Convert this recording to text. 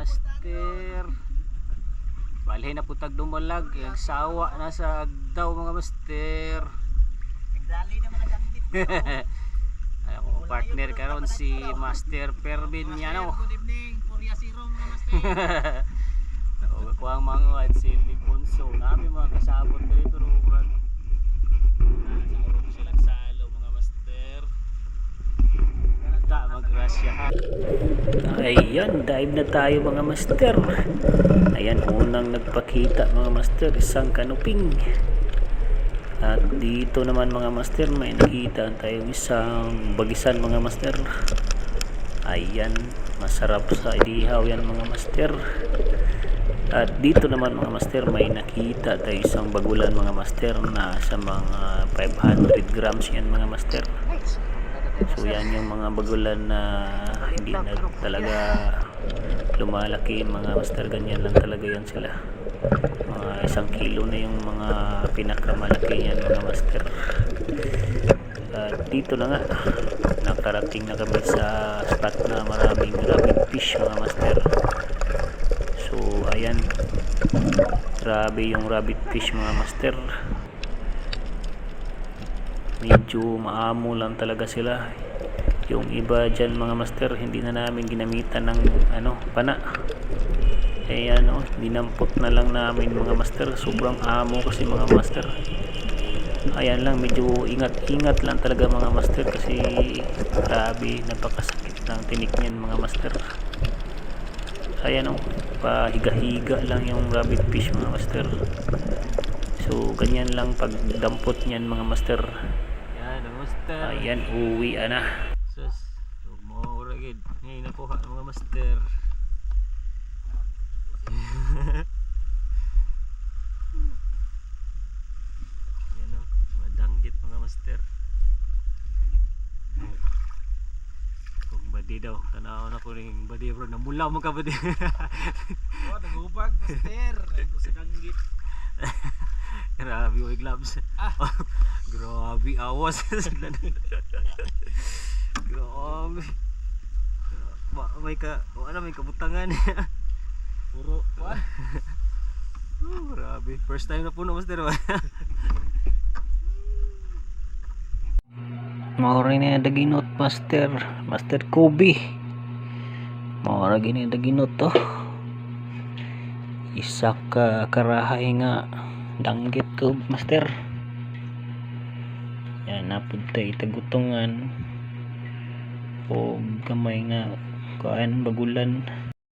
master. Balhin na putag dumalag, sawa na sa agdaw mga master. Nagdali na mga danggit. Ako partner karon si Master Pervin Yano. Good evening, Purya Zero mga master. O ko ang mga si Liponso. Nami mga kasabot diri pero murag sila salo mga master. Ta magrasyahan. Ayan, dive na tayo mga master. Ayan, unang nagpakita mga master, isang kanuping. At dito naman mga master, may nakita tayong isang bagisan mga master. Ayan, masarap sa idihaw yan mga master. At dito naman mga master, may nakita tayo isang bagulan mga master na sa mga 500 grams yan mga master. So yan yung mga bagulan na hindi na talaga lumalaki mga master, ganyan lang talaga yan sila. Mga 1 kilo na yung mga pinakamalaki yan mga master. Dito na nga nakarating na kami sa spot na maraming rabbit fish mga master. So ayan, grabe yung rabbit fish mga master. Medyo maamo lang talaga sila. Yung iba dyan mga master, hindi na namin ginamitan ng pana. Ayan dinampot na lang namin mga master. Sobrang amo kasi mga master. Ayan lang, medyo ingat-ingat lang talaga mga master kasi grabe, napakasakit ng tinik niyan mga master. Ayan pahiga-higa lang yung rabbit fish mga master. So ganyan lang pag dampot niyan mga master. Ayan master. Ayan, uwi na. Sus, mo ragid. Ngayon nakuha mga master. Yan madanggit mga master. Kung badi daw, tanaw na ko ring badi bro, namula mo ka badi. Oh, nagubag master. Ito sa danggit. Grabe yung gloves. Grabe awas. Grabe. May kabutangan. Puro what? Grabe. First time na puno master. Maori na daginot master. Master Kobe. Maori na daginot to. Isa ka karahay nga danggit ko master. Yan, napunta itagutungan o gamay nga kuan bagulan.